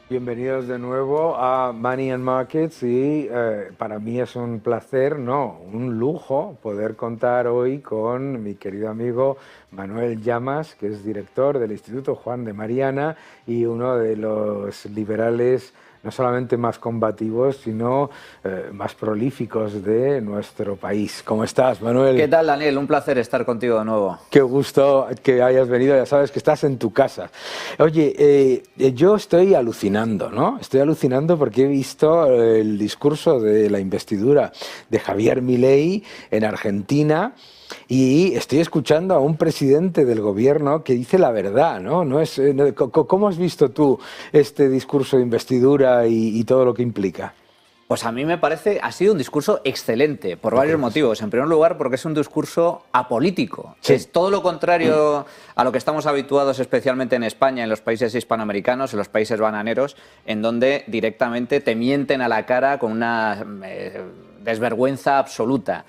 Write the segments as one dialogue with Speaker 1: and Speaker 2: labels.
Speaker 1: Bienvenidos de nuevo a Money and Markets y para mí es un placer, no, un lujo poder contar hoy con mi querido amigo Manuel Llamas, que es director del Instituto Juan de Mariana y uno de los liberales no solamente más combativos, sino más prolíficos de nuestro país. ¿Cómo estás,
Speaker 2: ¿Qué
Speaker 1: Manuel?
Speaker 2: tal, Daniel? Un placer estar contigo de nuevo.
Speaker 1: Qué gusto que hayas venido, ya sabes que estás en tu casa. Oye, yo estoy alucinando, ¿no? Estoy alucinando porque he visto el discurso de la investidura de Javier Milei en Argentina y estoy escuchando a un presidente del gobierno que dice la verdad, ¿no? ¿Cómo has visto tú este discurso de investidura y todo lo que implica?
Speaker 2: Pues a mí me parece, ha sido un discurso excelente, por
Speaker 1: Yo
Speaker 2: varios
Speaker 1: creo que sí.
Speaker 2: motivos. En primer lugar, porque es un discurso apolítico.
Speaker 1: Sí,
Speaker 2: Es todo lo contrario a lo que estamos habituados, especialmente en España, en los países hispanoamericanos, en los países bananeros, en donde directamente te mienten a la cara con una desvergüenza absoluta.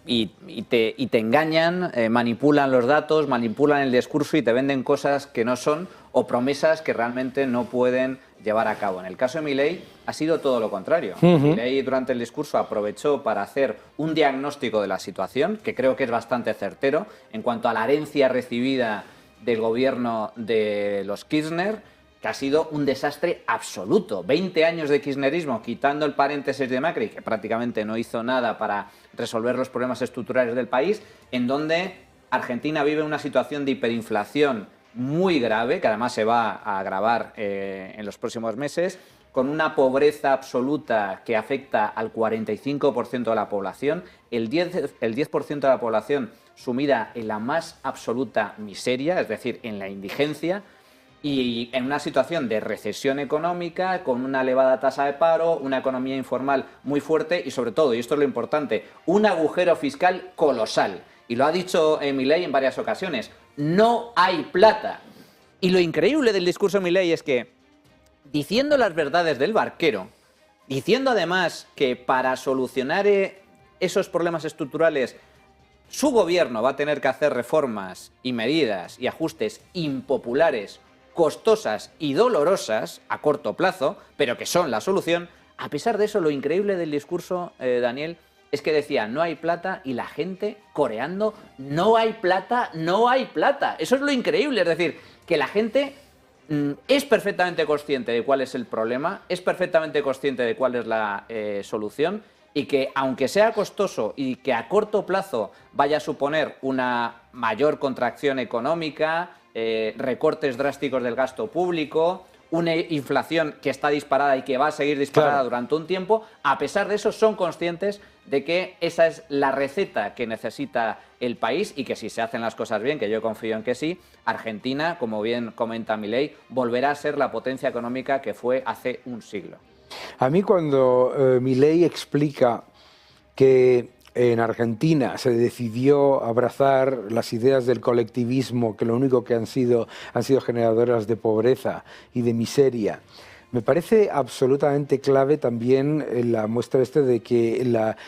Speaker 2: Y te engañan, manipulan los datos, manipulan el discurso y te venden cosas que no son o promesas que realmente no pueden llevar a cabo. En el caso de Milei ha sido todo lo contrario. Milei durante el discurso aprovechó para hacer un diagnóstico de la situación, que creo que es bastante certero, en cuanto a la herencia recibida del gobierno de los Kirchner, que ha sido un desastre absoluto. 20 años de kirchnerismo, quitando el paréntesis de Macri, que prácticamente no hizo nada para resolver los problemas estructurales del país, en donde Argentina vive una situación de hiperinflación muy grave, que además se va a agravar en los próximos meses, con una pobreza absoluta que afecta al 45% de la población, el 10% de la población sumida en la más absoluta miseria, es decir, en la indigencia, y en una situación de recesión económica, con una elevada tasa de paro, una economía informal muy fuerte y sobre todo, y esto es lo importante, un agujero fiscal colosal. Y lo ha dicho Milei en varias ocasiones, no hay plata. Y lo increíble del discurso de Milei es que, diciendo las verdades del barquero, diciendo además que para solucionar esos problemas estructurales su gobierno va a tener que hacer reformas y medidas y ajustes impopulares, costosas y dolorosas a corto plazo, pero que son la solución. A pesar de eso, lo increíble del discurso, Daniel, es que decía no hay plata y la gente coreando no hay plata, no hay plata. Eso es lo increíble, es decir, que la gente es perfectamente consciente de cuál es el problema, es perfectamente consciente de cuál es la solución y que aunque sea costoso y que a corto plazo vaya a suponer una mayor contracción económica, recortes drásticos del gasto público, una inflación que está disparada y que va a seguir disparada
Speaker 1: claro.
Speaker 2: durante un tiempo, a pesar de eso son conscientes de que esa es la receta que necesita el país y que si se hacen las cosas bien, que yo confío en que sí, Argentina, como bien comenta Milei, volverá a ser la potencia económica que fue hace un siglo.
Speaker 1: A mí cuando Milei explica que en Argentina se decidió abrazar las ideas del colectivismo, que lo único que han sido generadoras de pobreza y de miseria. Me parece absolutamente clave también la muestra de que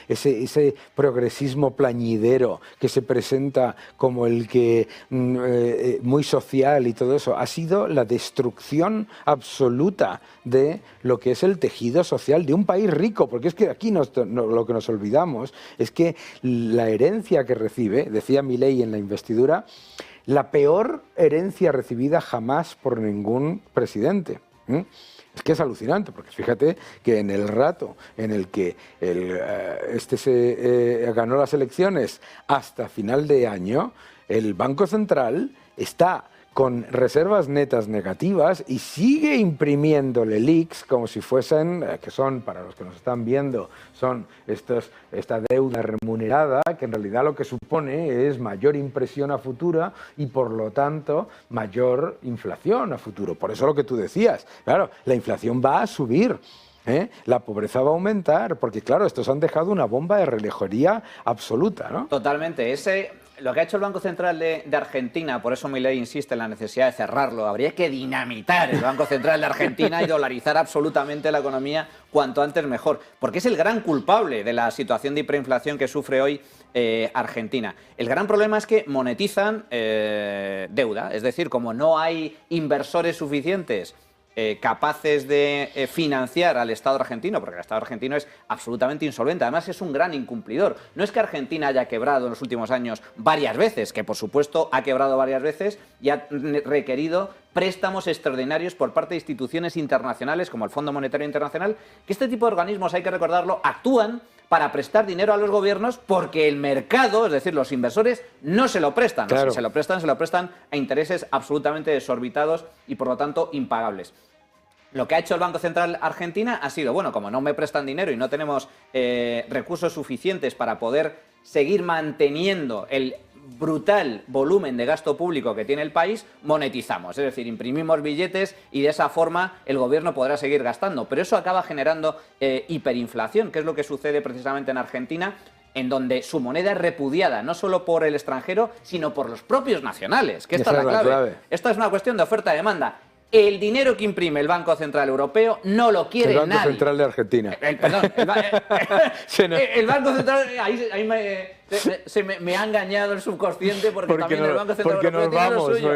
Speaker 1: ese progresismo plañidero que se presenta como el que muy social y todo eso, ha sido la destrucción absoluta de lo que es el tejido social de un país rico, porque es que aquí lo que nos olvidamos es que la herencia que recibe, decía Milei en la investidura, la peor herencia recibida jamás por ningún presidente. Es que es alucinante, porque fíjate que en el rato en el que ganó las elecciones hasta final de año, el Banco Central está con reservas netas negativas y sigue imprimiéndole LELIQs como si fuesen, que son, para los que nos están viendo, son esta deuda remunerada, que en realidad lo que supone es mayor impresión a futuro y por lo tanto mayor inflación a futuro. Por eso lo que tú decías, claro, la inflación va a subir. La pobreza va a aumentar, porque claro, estos han dejado una bomba de relojería absoluta, ¿no?
Speaker 2: Totalmente. Lo que ha hecho el Banco Central de Argentina, por eso Milei insiste en la necesidad de cerrarlo, habría que dinamitar el Banco Central de Argentina y dolarizar absolutamente la economía cuanto antes mejor, porque es el gran culpable de la situación de hiperinflación que sufre hoy Argentina. El gran problema es que monetizan deuda, es decir, como no hay inversores suficientes capaces de financiar al Estado argentino, porque el Estado argentino es absolutamente insolvente, además es un gran incumplidor. No es que Argentina haya quebrado en los últimos años varias veces, que por supuesto ha quebrado varias veces y ha requerido préstamos extraordinarios por parte de instituciones internacionales como el Fondo Monetario Internacional, que este tipo de organismos, hay que recordarlo, actúan para prestar dinero a los gobiernos porque el mercado, es decir, los inversores, no se lo prestan.
Speaker 1: Claro.
Speaker 2: Si se lo prestan a intereses absolutamente desorbitados y, por lo tanto, impagables. Lo que ha hecho el Banco Central Argentina ha sido, bueno, como no me prestan dinero y no tenemos recursos suficientes para poder seguir manteniendo el brutal volumen de gasto público que tiene el país, monetizamos, es decir, imprimimos billetes y de esa forma el gobierno podrá seguir gastando. Pero eso acaba generando hiperinflación, que es lo que sucede precisamente en Argentina, en donde su moneda es repudiada no solo por el extranjero, sino por los propios nacionales, que esta es la clave. Esta es una cuestión de oferta-demanda. El dinero que imprime el Banco Central Europeo no lo quiere nadie.
Speaker 1: El Banco Central de Argentina.
Speaker 2: Perdón, el Banco Central, ahí me ha engañado el subconsciente porque también el Banco Central Europeo tiene lo suyo.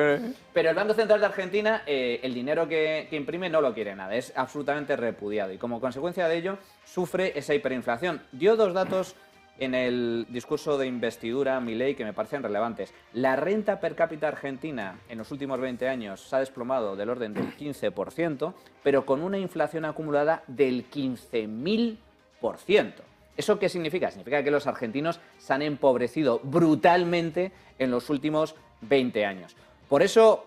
Speaker 2: Pero el Banco Central de Argentina, el dinero que imprime no lo quiere nada, es absolutamente repudiado y como consecuencia de ello sufre esa hiperinflación. Dio dos datos en el discurso de investidura Milei que me parecen relevantes. La renta per cápita argentina en los últimos 20 años se ha desplomado del orden del 15%, pero con una inflación acumulada del 15.000%. ¿Eso qué significa? Significa que los argentinos se han empobrecido brutalmente en los últimos 20 años. Por eso,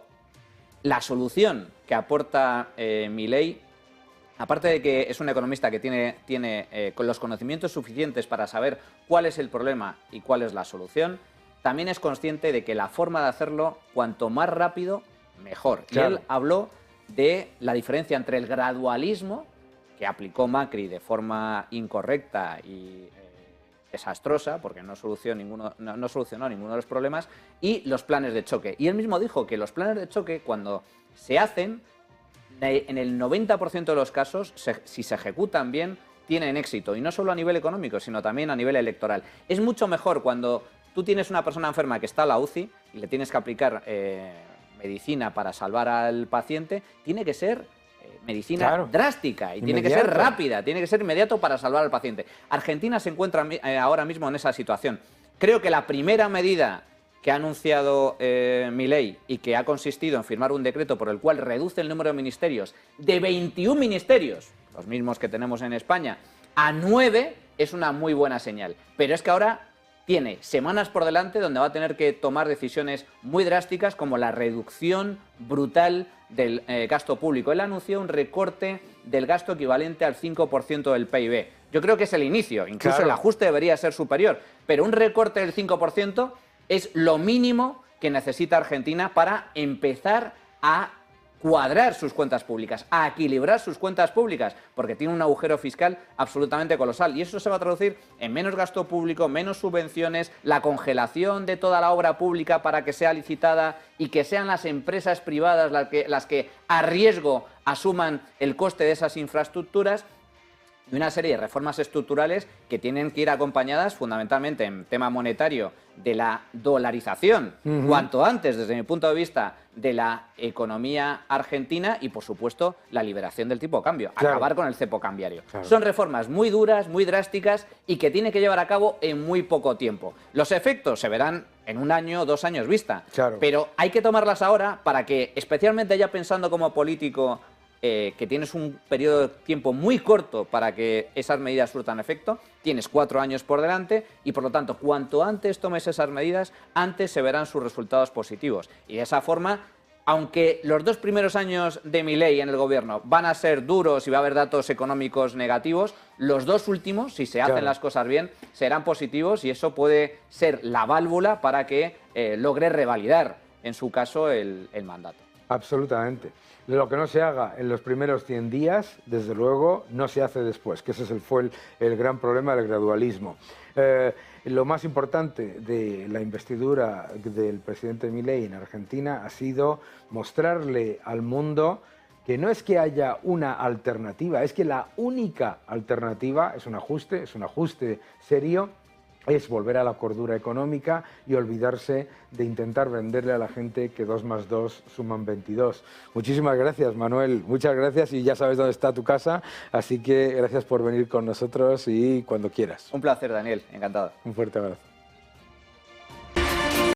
Speaker 2: la solución que aporta Milei, aparte de que es un economista que tiene con los conocimientos suficientes para saber cuál es el problema y cuál es la solución, también es consciente de que la forma de hacerlo, cuanto más rápido, mejor. Claro. Y él habló de la diferencia entre el gradualismo, que aplicó Macri de forma incorrecta y desastrosa, porque no solucionó ninguno de los problemas, y los planes de choque. Y él mismo dijo que los planes de choque, cuando se hacen, en el 90% de los casos, si se ejecutan bien, tienen éxito. Y no solo a nivel económico, sino también a nivel electoral. Es mucho mejor cuando tú tienes una persona enferma que está a la UCI y le tienes que aplicar medicina para salvar al paciente, tiene que ser medicina drástica y tiene que ser rápida, tiene que ser inmediato para salvar al paciente. Argentina se encuentra ahora mismo en esa situación. Creo que la primera medida que ha anunciado Milei y que ha consistido en firmar un decreto por el cual reduce el número de ministerios de 21 ministerios, los mismos que tenemos en España, a 9, es una muy buena señal. Pero es que ahora tiene semanas por delante donde va a tener que tomar decisiones muy drásticas como la reducción brutal del gasto público. Él anunció un recorte del gasto equivalente al 5% del PIB. Yo creo que es el inicio, incluso el ajuste debería ser superior, pero un recorte del 5% es lo mínimo que necesita Argentina para empezar a cuadrar sus cuentas públicas, a equilibrar sus cuentas públicas, porque tiene un agujero fiscal absolutamente colosal. Y eso se va a traducir en menos gasto público, menos subvenciones, la congelación de toda la obra pública para que sea licitada y que sean las empresas privadas las que a riesgo asuman el coste de esas infraestructuras, y una serie de reformas estructurales que tienen que ir acompañadas fundamentalmente en tema monetario de la dolarización, cuanto antes, desde mi punto de vista, de la economía argentina y, por supuesto, la liberación del tipo de cambio, acabar con el cepo cambiario. Son reformas muy duras, muy drásticas y que tiene que llevar a cabo en muy poco tiempo. Los efectos se verán en 1 año, 2 años vista, pero hay que tomarlas ahora para que, especialmente ya pensando como político, que tienes un periodo de tiempo muy corto para que esas medidas surtan efecto, tienes 4 años por delante y, por lo tanto, cuanto antes tomes esas medidas, antes se verán sus resultados positivos. Y de esa forma, aunque los 2 primeros años de Milei en el gobierno van a ser duros y va a haber datos económicos negativos, los 2 últimos, si se hacen las cosas bien, serán positivos y eso puede ser la válvula para que logre revalidar, en su caso, el mandato. Absolutamente.
Speaker 1: Lo que no se haga en los primeros 100 días, desde luego, no se hace después, que ese fue el gran problema del gradualismo. Lo más importante de la investidura del presidente Milei en Argentina ha sido mostrarle al mundo que no es que haya una alternativa, es que la única alternativa es un ajuste serio es volver a la cordura económica y olvidarse de intentar venderle a la gente que 2 más 2 suman 22. Muchísimas gracias, Manuel, muchas gracias, y ya sabes dónde está tu casa, así que gracias por venir con nosotros y cuando quieras.
Speaker 2: Un placer, Daniel, encantado.
Speaker 1: Un fuerte abrazo.